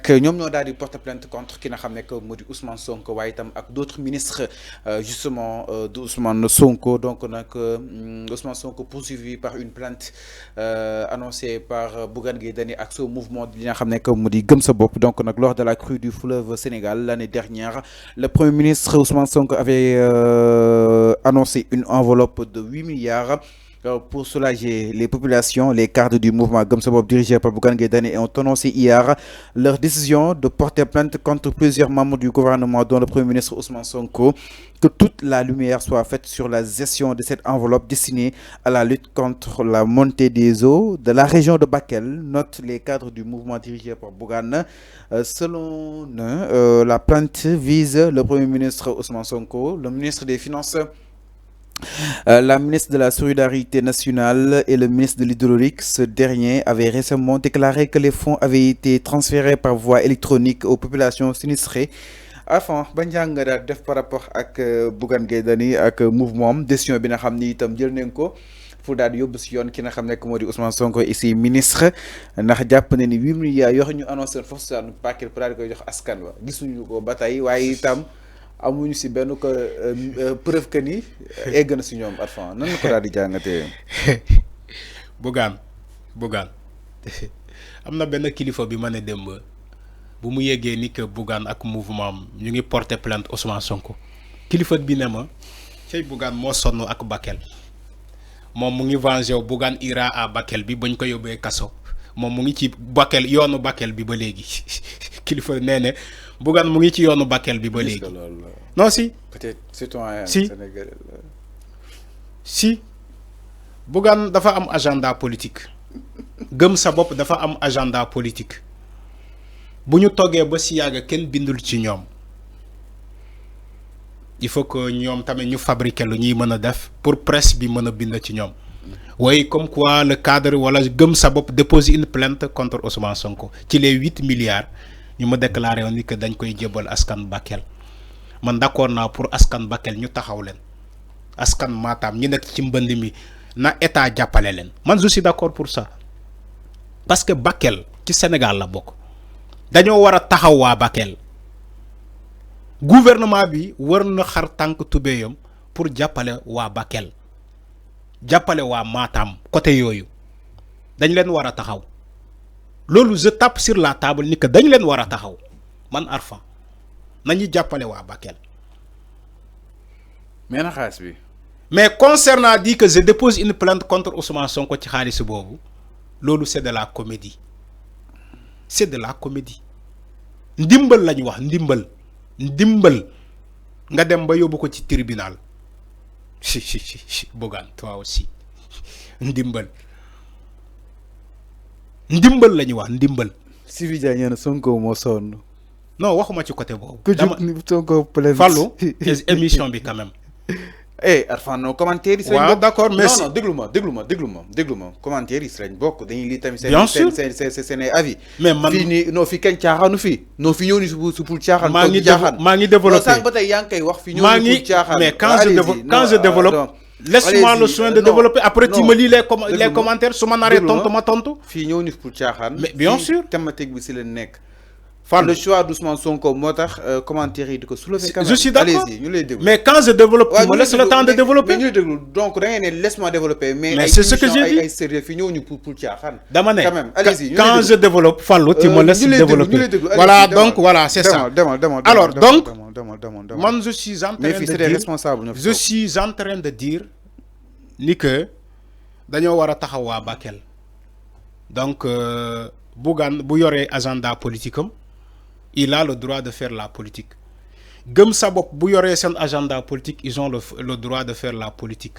ñoom ñoo daal di porter plainte contre ki nga xam ne que moo di Ousmane Sonko waaye itam ak d'autres ministres justement de Ousmane Sonko donc nag Ousmane Sonko poursuivi par une plainte annoncée par Bougane Gueye Dany ak son mouvement li nga xam ne que moo di gëm sa bopp donc nag lors de la crue du fleuve Sénégal l'année dernière le premier ministre Ousmane Sonko avait annoncé une enveloppe de 8 milliards pour soulager les populations. Les cadres du mouvement Gëm Sa Bopp dirigé par Bougane Gueye Dany ont annoncé hier leur décision de porter plainte contre plusieurs membres du gouvernement, dont le Premier ministre Ousmane Sonko, que toute la lumière soit faite sur la gestion de cette enveloppe destinée à la lutte contre la montée des eaux de la région de Bakel, notent les cadres du mouvement dirigé par Bougane. Selon eux, la plainte vise le Premier ministre Ousmane Sonko, le ministre des Finances, la ministre de la Solidarité nationale et le ministre de l'Hydraulique. Ce dernier avait récemment déclaré que les fonds avaient été transférés par voie électronique aux populations sinistrées. Enfin, ban jàng nga daal def par rapport ak Bougane Gueye Dany ak mouvement décision bi nga xam ni itam jël nañ ko pour daal di yóbbu si yoon ki nga xam ne moo di Ousmane Sonko ici ministre ndax jàpp na ni 8 milliards yoo xam ñu annoncé foofu saan paquet pour daal di koy jox askan wa gisuñu ko ba tey waaye itam amuñu si benn ko preuve que ni egg na si ñoom Arfan nan la ko daal di jàngatee. Bougane am na benn kilifa bi ma ne démb bu mu yeggee ni que Bougane ak mouvement am ñu ngi porter plainte Ousmane Sonko kilifa bi ne ma cey Bougane moo sonn ak Bakel moom mu ngi vengé Bougane ira à Bakel bi bañ ko yóbbee kaso moom mu ngi ci Bakel yoonu Bakel bi ba léegi kilifa nee ne Bougane mu ngi ci yoonu Bakel bi ba léegi non si peut-être citoyen si sénégalais si Bougane dafa am agenda politique Gëm Sa Bopp dafa am agenda politique bu ñu toggee ba si yàgg kenn bindul ci ñoom il faut que ñoom tamit ñu fabriquer lu ñuy mën a def pour presse bi mën a bind ci ñoom oui comme quoi le cadre wala Gëm Sa Bopp dépose une plainte contre Ousmane Sonko ci les 8 milliards ñu ma déclaré woon ni que dañ koy jébal askan Bakel man d'accord naa pour askan Bakel ñu taxaw leen askan Matam ñi nekk ci mbënd mi na état jàppale leen man je suis d'accord pour ça parce que Bakel ci Sénégal la bokk dañoo war a taxaw waa Bakel gouvernement bi war na xar tànk tubéyam pour jàppale waa Bakel jàppale waa Matam côté yooyu dañ leen war a taxaw loolu je tape sur la table ni que dañ leen war a taxaw man Arfan nañu jàppale waa Bakel. mais na xaalis bi. mais concernant dit que je dépose une plainte contre Ousmane Sonko ci xaalis boobu loolu c'est de la comédie c'est de la comédie ndimbal lañ wax ndimbal nga dem ba yóbbu ko ci tribunal Bougane toi aussi ndimbal lañu wax ndimbal. Sivi Dia ñëna Sonko moo sonn. non waxuma ci côté boobu. dama ni Sonko plainte Fallou émission bi quand même. Arfan non commentaire yi. waaw d'accord mais non déglu ma commentaire yi lañ bokk dañuy lii tamit. bien sûr seen avis. mais man fii nii non fii kenn caaxaanu fii. non fi ñëw ni su pour caaxaan. maa ngi développé sànq ba tey yaa ngi koy wax fi ñëw ni pour caaxaan. mais quand je développe laisse-moi le soin de développer après tu me lis les commentaires su ma naree tontu ma tontu. fii ñëw ni pour caaxaan. mais bien sûr thématique bi si leen nekk. Le choix d'Ousmane Sonko motax commentaire yi diko soulever quand même. Je suis d'accord. Allez-y, ñu lay déglu. Mais quand je développe, tu me laisses le temps de développer. Mais ñu déglu donc da ngay ne laisse-moi développer. Mais c'est ce que j'ai dit. Ay sérieux fi ñëw ñu pour caaxaan. Dama ne quand même allez-y. Quand je développe Fallou, tu me laisses développer. Voilà donc voilà, c'est ça. Alors donc moi je suis en train de dire je suis en train de dire ni que dañoo war a taxaw waa Bakel. Donc Bougane bu yoree agenda politique am il a le droit de faire la politique. Gëm Sa Bopp bu yoree seen agenda politique ils ont le droit de faire la politique.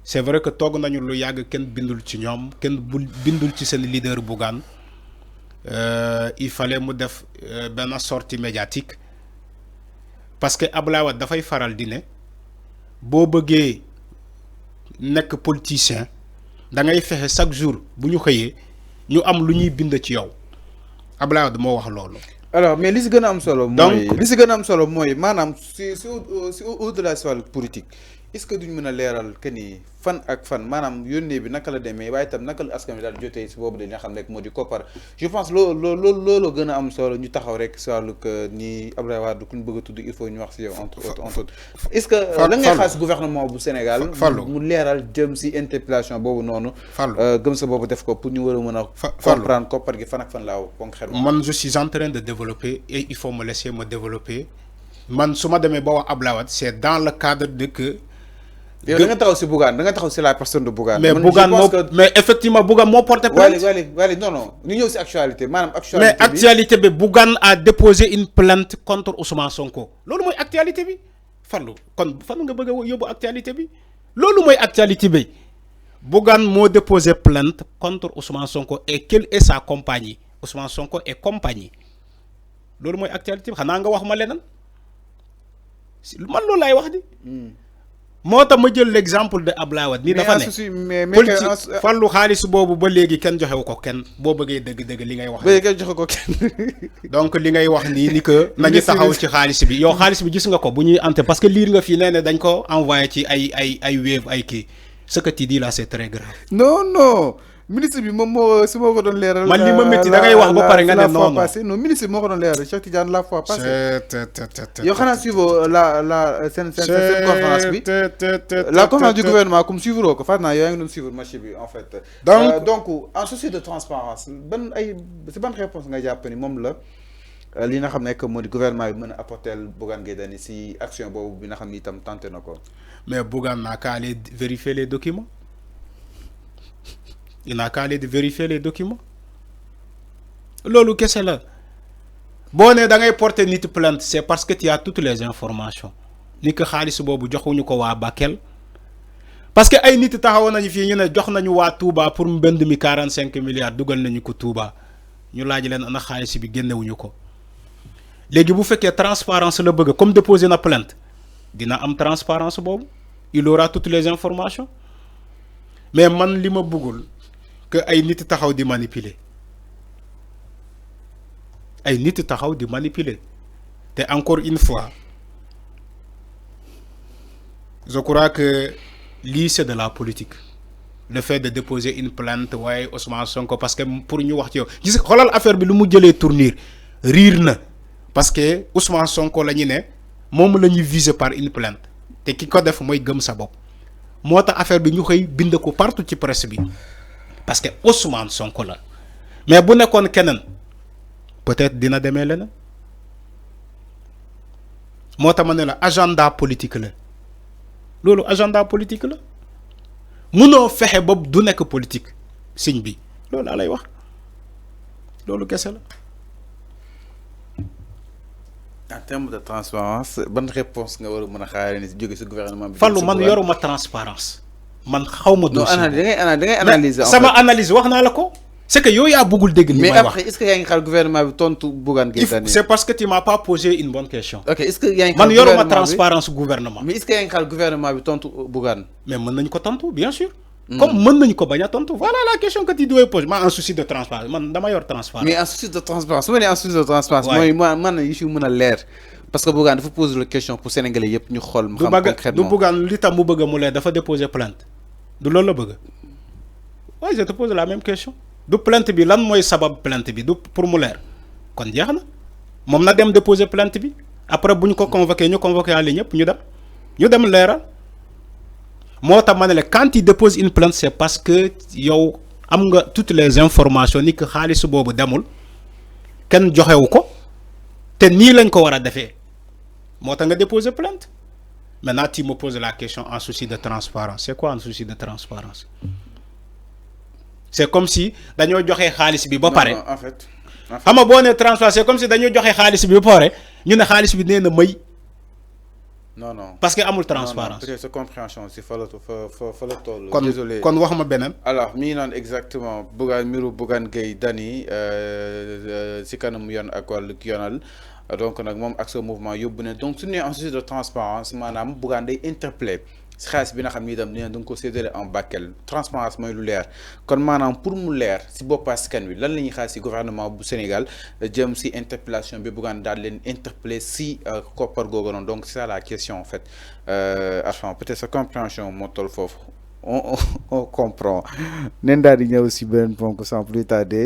C'est vrai que toog nañu lu yàgg kenn bindul ci ñoom kenn bindul ci seen leader Bougane il fallait mu def benn sortie médiatique parce que Abdoulaye Wade dafay faral di ne boo bëggee nekk politicien da ngay fexe chaque jour bu ñu xëyee ñu am lu ñuy bind ci yow Abdoulaye Wade moo wax loolu. Alors mais li si gën a am solo mooy li si gën a am solo mooy maanaam si au-delà de la politique est-ce que duñ mën a leeral que ni fan ak fan maanaam yónnee bi naka la demee waaye itam naka la askan wi daal jotee si boobu dañu xam ne moo di koppar je pense loolu gën a am solo ñu taxaw rek si wàllu que ni Abdoulaye Wade ku ñu bëgg a tudd il faut ñu wax si yow entre autres est-ce que la ngay xaas gouvernement bu Sénégal mu leeral jëm si interpellation boobu noonu gëm sa boobu def ko pour ñu war a mën a comprendre koppar gi fan ak fan laaw concrètement man je suis en train de développer et il faut me laisser me développer man su ma demee ba wax Abdoulaye Wade c'est dans le cadre de que yow da nga taxaw si Bougane da nga taxaw si la personne de Bougane. mais Bougane mais effectivement Bougane moo porté plainte. Wally non ñu ñëw si actualité maanaam actualité bi mais actualité bi Bougane a déposé une plainte contre Ousmane Sonko loolu mooy actualité bi Fallou kon fan nga bëgg a yóbbu actualité bi loolu mooy actualité bi Bougane moo déposé plainte contre Ousmane Sonko et quelle est sa compagnie Ousmane Sonko et compagnie loolu mooy actualité bi xanaa nga wax ma leneen man loolu laay wax di. moo tax ma jël l'exemple de Abdoulaye Wade ni dafa ne politique Fallou xaalis boobu ba léegi kenn joxewu ko kenn boo bëggee dëgg-dëgg li ngay wax ba kenn joxe ko kenn donc li ngay wax nii ni que nañu taxaw ci xaalis bi yow xaalis bi gis nga ko bu ñuy ante parce que liir nga fii nee ne dañ ko envoyé ci ay Wave ay kii ce que tu dis là c'est très grave non ministre bi moom moo su ma ko doon leeral man li ma métti da ngay wax ba pare nga ne non ministre bi moo ko doon leeral Cheikh Tidiane la fois passée yow xanaa suivre la seen conférence bi la conférence du gouvernement comme suivre ko fàttali naa yow yaa ngi doon suivre match bi en fait donc en souci de transparence ban réponse nga jàpp ni moom la li nga xam ne que moo di gouvernement bi mën a apporter Bougane Gueye Dany si action boobu bi nga xam ni itam tenté na ko mais Bougane n'a qu'à aller vérifier les documents il n'a qu'à aller vérifier les documents loolu kese la boo nee da ngay porter nit plainte c'est parce que tu as toutes les informations ni que xaalis boobu joxuñu ko waa Bakel parce que ay nit taxawoon nañu fii ñu ne jox nañu waa Touba pour mbënd mi 45 milliards dugal nañu ko Touba ñu laaj leen ana xaalis bi génnewuñu ko léegi bu fekkee transparence la bëgg comme déposer na plainte dina am transparence boobu il aura toutes les informations mais man li ma bëggul que ay nit taxaw di manipuler te encore une fois je crois que lii c'est de la politique le fait de déposer une plainte waaye Ousmane Sonko parce que pour ñu wax ci yow gis xoolal affaire bi lu mu jëlee tournure riir na parce que Ousmane Sonko la ñu ne moom la ñuy viser par une plainte te ki ko def mooy gëm sa bopp moo tax affaire bi ñu koy bind ko partout ci presse bi parce que Ousmane Sonko la mais bu nekkoon keneen peut-être dina demee leneen moo tax ma ne la agenda politique la loolu agenda politique la munoo fexe ba du nekk politique signe bi loolu laa lay wax loolu kese la. en termes de transparence ban réponse nga war a mën a xaaree ni jóge ci gouvernement bi. Fallou man yoruma transparence man xaw ma. dossier non da ngay analyser. sama analyse wax naa la ko. c'est que yow yaa bëggul dégg li may wax mais après est-ce que yaa ngi xaar gouvernement bi tontu Bougane Gueye Dany. c'est parce que tu m'as pas posé une bonne question. ok est-ce que yaa ngi xaar man yoruma transparence gouvernement. mais est-ce que yaa ngi xaar gouvernement bi tontu Bougane. mais mën nañu ko tontu bien sûr. comme mën nañu ko bañ a tontu voilà la question que tu dois poser man en souci de transparence man dama yor transparence. mais en souci de transparence su ma nee en souci de transparence. mooy man yi si mën a leer. parce que Bougane dafa poser la question pour sénégalais yëpp ñu xool. mu xam concrètement du Bougane li tax mu bëgg mu leer dafa déposer plainte du loolu la bëgg. waaye je te pose la même question. du plainte bi lan mooy sabab plainte bi du pour mu leer kon jeex na moom na dem déposer plainte bi après bu ñu ko convoqué ñu convoqué àll ñëpp ñu dem leeral moo tax ma ne la quand il dépose une plainte c'est parce que yow am nga toutes les informations ni que xaalis boobu demul kenn joxewu ko te nii lañ ko war a defee moo tax nga déposer plainte maintenant tu me poses la question en souci de transparence c'est quoi en souci de transparence c'est comme si dañoo joxe xaalis bi ba pare. non en fait xam nga boo nee transparence c'est comme si dañoo joxe xaalis bi ba pare ñu ne xaalis bi nee na may. non parce que amul transparence. peut-être sa compréhension si fa la toll. désolé kon wax ma beneen. alors mi ngi naan exactement mbiru Bougane Gueye Dany si kanam yoon ak wàllu yoonal donc nag moom ak sa mouvement yóbbu ne donc su ñu nee en souci de transparence maanaam Bougane day interpellé si xaalis bi nga xam ni itam nee na ko séddale en Bakel transparence mooy lu leer kon maanaam pour mu leer si bopp askan wi lan la ñuy xaar si gouvernement bu Sénégal jëm si interpellation bi Bougane daal leen interpeller si koppar googu noonu donc c'est ça la question en fait enfin peut-être sa compréhension moo toll foofu on comprend nen daal di ñëw si beneen ponk sans plus tarder.